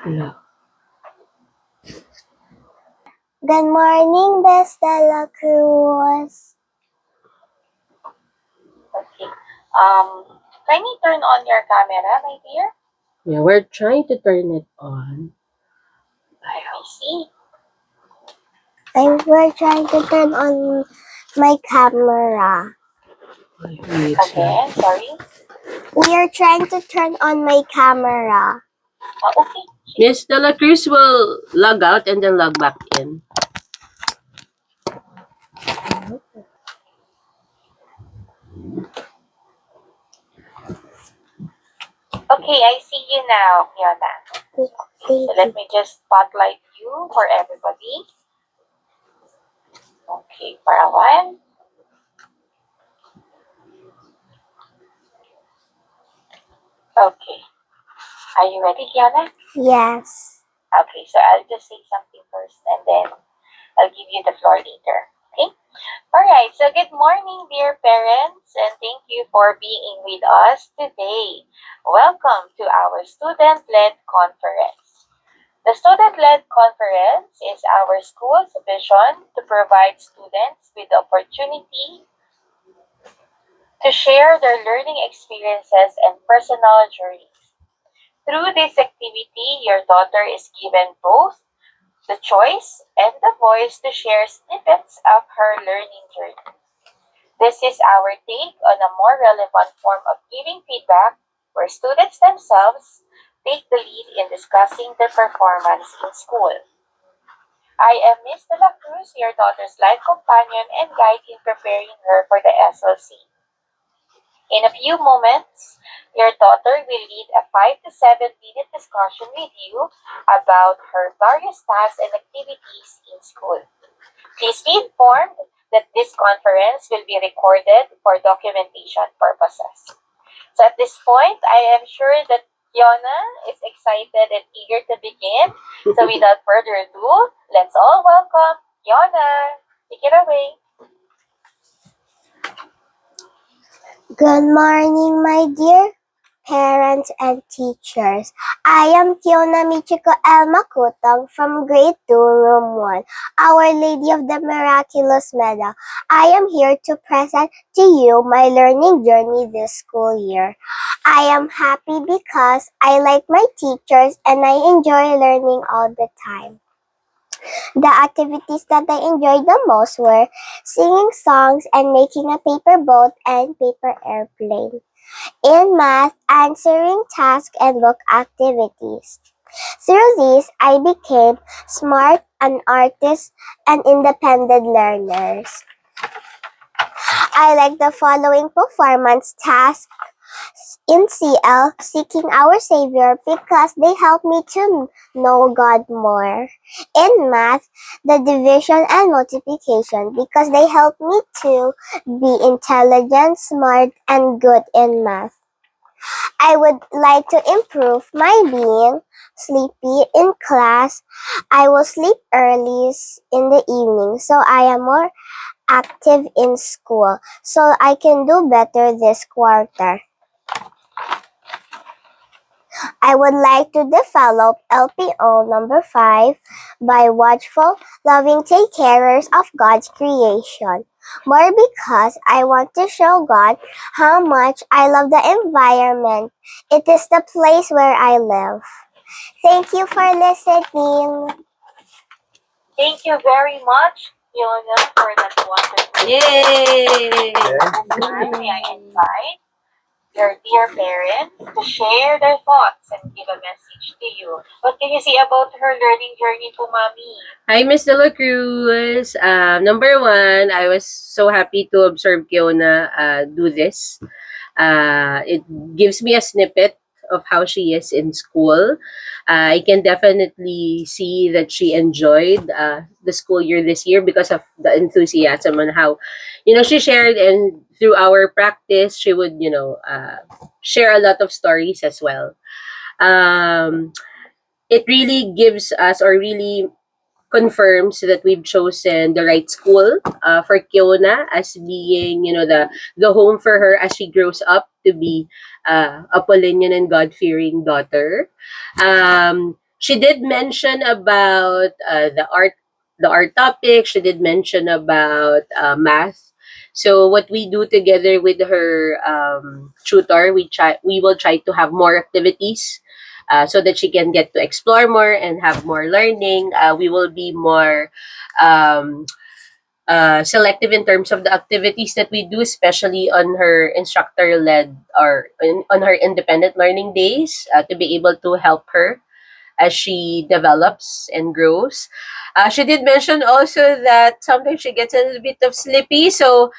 Hello. Good morning, Miss Dela Cruz. Okay. Can you turn on your camera, my dear? Yeah, we're trying to turn it on. I see. We're trying to turn on my camera. Wait, Again, sorry. We are trying to turn on my camera. Okay. Miss Dela Cruz will log out and then log back in. Okay, I see you now, Fiona. Thank So let you. me just spotlight you for everybody. Okay, for a while. Okay. Are you ready, Fiona? Yes. Okay, so I'll just say something first and then I'll give you the floor later. Okay? Alright, so good morning, dear parents, and thank you for being with us today. Welcome to our student-led conference. The Student-Led Conference is our school's vision to provide students with the opportunity to share their learning experiences and personal journeys. Through this activity, your daughter is given both the choice and the voice to share snippets of her learning journey. This is our take on a more relevant form of giving feedback where students themselves take the lead in discussing their performance in school. I am Miss De La Cruz, your daughter's life companion and guide in preparing her for the SLC. In a few moments, your daughter will lead a 5 to 7 minute discussion with you about her various tasks and activities in school. Please be informed that this conference will be recorded for documentation purposes. So at this point, I am sure that Fiona is excited and eager to begin. So without further ado, let's all welcome Fiona. Take it away. Good morning, my dear parents and teachers. I am Fiona Michiko L. Makutong from Grade 2, Room 1, Our Lady of the Miraculous Medal. I am here to present to you my learning journey this school year. I am happy because I like my teachers and I enjoy learning all the time. The activities that I enjoyed the most were singing songs and making a paper boat and paper airplane. In math, answering tasks and book activities. Through these, I became smart, an artist, and independent learners. I like the following performance tasks in CL, Seeking Our Savior, because they help me to know God more. In math, the division and multiplication, because they help me to be intelligent, smart, and good in math. I would like to improve my being sleepy in class. I will sleep early in the evening so I am more active in school so I can do better this quarter. I would like to develop LPO number 5 by watchful, loving take carers of God's creation. More because I want to show God how much I love the environment. It is the place where I live. Thank you for listening. Thank you very much, Fiona, for that wonderful. Yay! May I invite your dear parents to share their thoughts and give a message to you. What can you say about her learning journey to mommy? Hi, Miss Dela Cruz. Number one, I was so happy to observe Kiona do this. It gives me a snippet of how she is in school. I can definitely see that she enjoyed the school year this year because of the enthusiasm and how, she shared, and through our practice, she would, share a lot of stories as well. Um, it really gives us, or really confirms that we've chosen the right school for Kiona as being, the home for her as she grows up to be a Paulinian and God-fearing daughter. She did mention about the art topic. She did mention about math. So what we do together with her tutor, we will try to have more activities, so that she can get to explore more and have more learning. We will be more um, selective in terms of the activities that we do, especially on her instructor led or on her independent learning days, to be able to help her as she develops and grows. She did mention also that sometimes she gets a little bit of sleepy. So,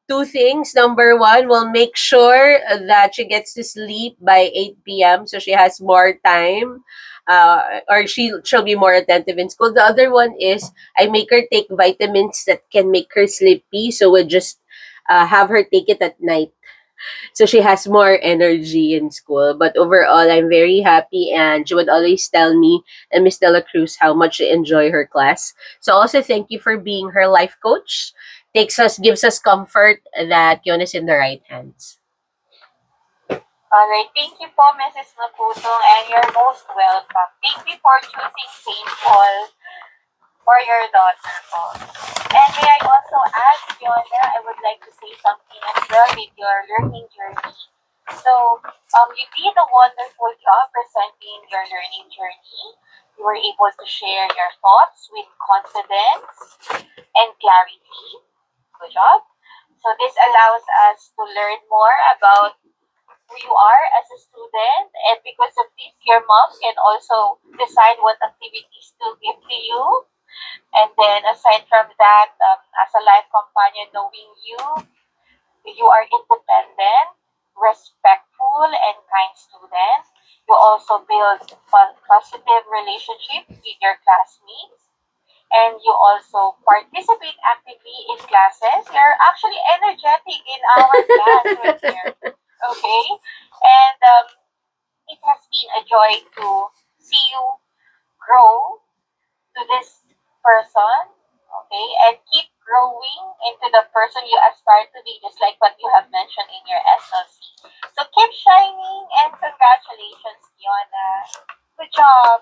two things. Number one, we'll make sure that she gets to sleep by 8 p.m. so she has more time. Or she'll be more attentive in school. The other one is I make her take vitamins that can make her sleepy. So we'll just have her take it at night so she has more energy in school. But overall, I'm very happy, and she would always tell me and Miss Dela Cruz how much she enjoy her class. So also thank you for being her life coach. Gives us comfort that Yon is in the right hands. Alright, thank you po, Mrs. Nakutong, and you're most welcome. Thank you for choosing St. Paul for your daughter po. And may I also add, Fiona, I would like to say something as well with your learning journey. So, you did a wonderful job presenting your learning journey. You were able to share your thoughts with confidence and clarity. Good job. So this allows us to learn more about who you are as a student, and because of this, your mom can also decide what activities to give to you. And then, aside from that, as a life companion, knowing you are independent, respectful, and kind student. You also build positive relationships with your classmates, and you also participate actively in classes. You're actually energetic in our class right here. Okay? And it has been a joy to see you grow to this person, okay, and keep growing into the person you aspire to be, just like what you have mentioned in your SLC. So keep shining, and congratulations, Fiona. Good job.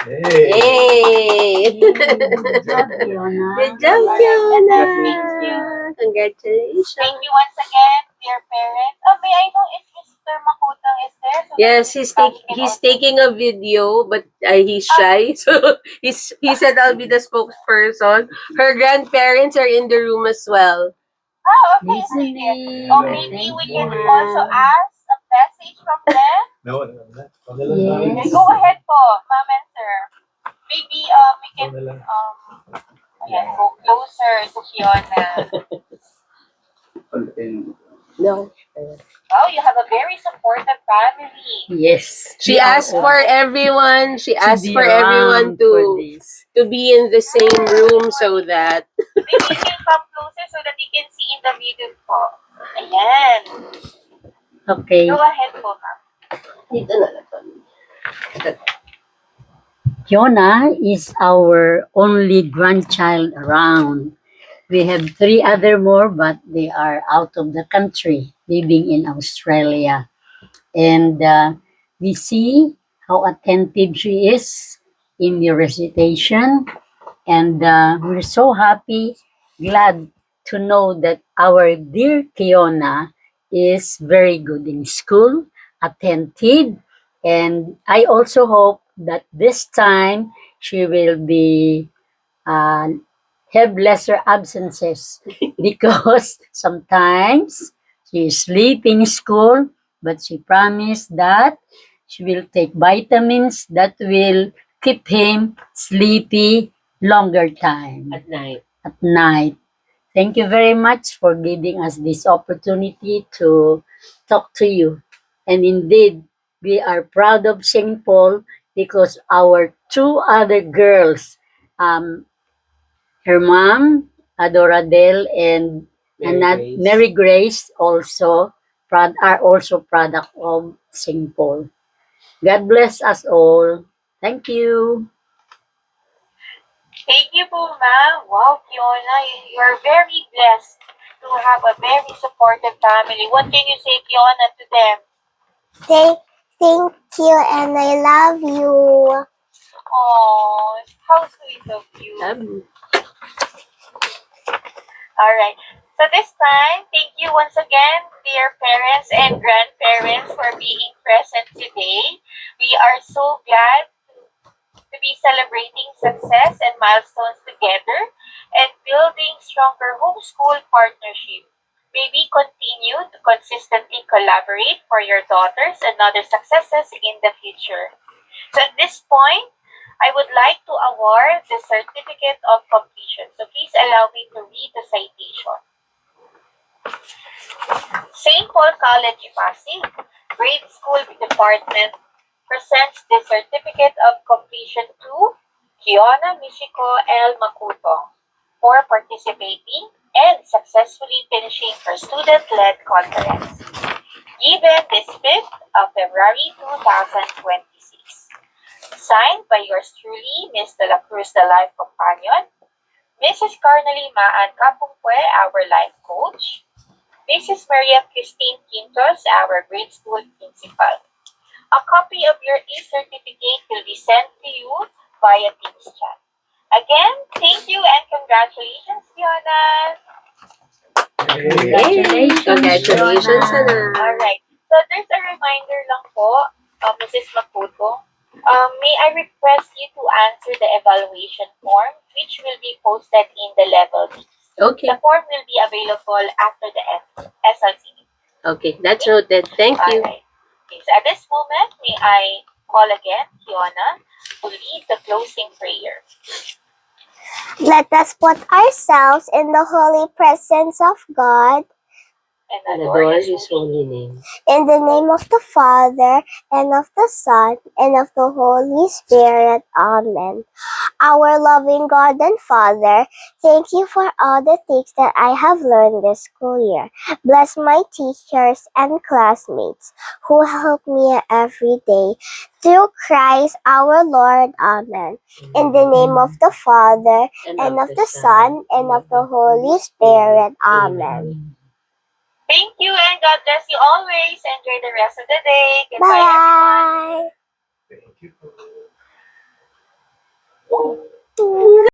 Yay! Good job, Fiona. Good job, And Fiona! thank you. Congratulations. Thank you once again, dear parents. Oh, may I know if Mr. Makutang is there? So Yes, he can he's also- taking a video, but he's shy, so he said I'll be the spokesperson. Her grandparents are in the room as well. Oh, okay, sige. Listening. Or maybe we can also ask a message from them. Yes. Go ahead po, ma'am and sir. Maybe we can ayan, go closer to Fiona. No. Oh, you have a very supportive family. Yes. She we are asked all for everyone. She to asked be for everyone around for to this. be in the same room so that Maybe you can come closer so that you can see in the video po. Ayan. Okay. Go ahead po, ma'am. dito na lang. Fiona is our only grandchild around. We have three other more, but they are out of the country, living in Australia. And we see how attentive she is in your recitation. And we're so happy, glad to know that our dear Kiona is very good in school, attentive, and I also hope that this time she will be uh, have lesser absences because sometimes she sleep in school, but she promised that she will take vitamins that will keep him sleepy longer time At night. at night. Thank you very much for giving us this opportunity to talk to you. And indeed, we are proud of St. Paul because our two other girls, um, her mom, Adoradel, and Mary Grace also are also product of St. Paul. God bless us all. Thank you. Thank you po, ma'am. Wow, Fiona, you're very blessed to have a very supportive family. What can you say, Fiona, to them? Thank, Thank you, and I love you. Oh, how sweet of you. All right. So this time, thank you once again, dear parents and grandparents, for being present today. We are so glad to be celebrating success and milestones together and building stronger homeschool partnership. May we continue to consistently collaborate for your daughters and other successes in the future. So at this point, I would like to award the certificate of completion. So please allow me to read the citation. St. Paul College, Pasig, Grade School Department presents the certificate of completion to Kiona Michiko L. Makuto for participating and successfully finishing her student-led conference, given this 5th of February 2026. Signed by yours truly, Ms. De La Cruz, the Life Companion, Mrs. Carnally Maan Kapungpue, our life coach, Mrs. Maria Christine Quintos, our grade school principal. A copy of your e-certificate will be sent to you via Teams chat. Again, thank you and congratulations, Fiona! Congratulations, Fiona. Ana. Alright, so there's a reminder lang po, Mrs. Maputo. May I request you to answer the evaluation form, which will be posted in the level B. Okay. The form will be available after the SLC. Okay, that's noted. Thank you. Alright. Okay, so at this moment, may I call again Fiona to lead the closing prayer. Let us put ourselves in the holy presence of God. And And adore adore His His holy holy name. In the name of the Father, and of the Son, and of the Holy Spirit. Amen. Our loving God and Father, thank you for all the things that I have learned this school year. Bless my teachers and classmates who help me every day. Through Christ our Lord. Amen. In the name of the Father, and of the Son, and of the Holy Spirit. Amen. Thank you and God bless you always. Enjoy the rest of the day. Goodbye, everyone. Bye.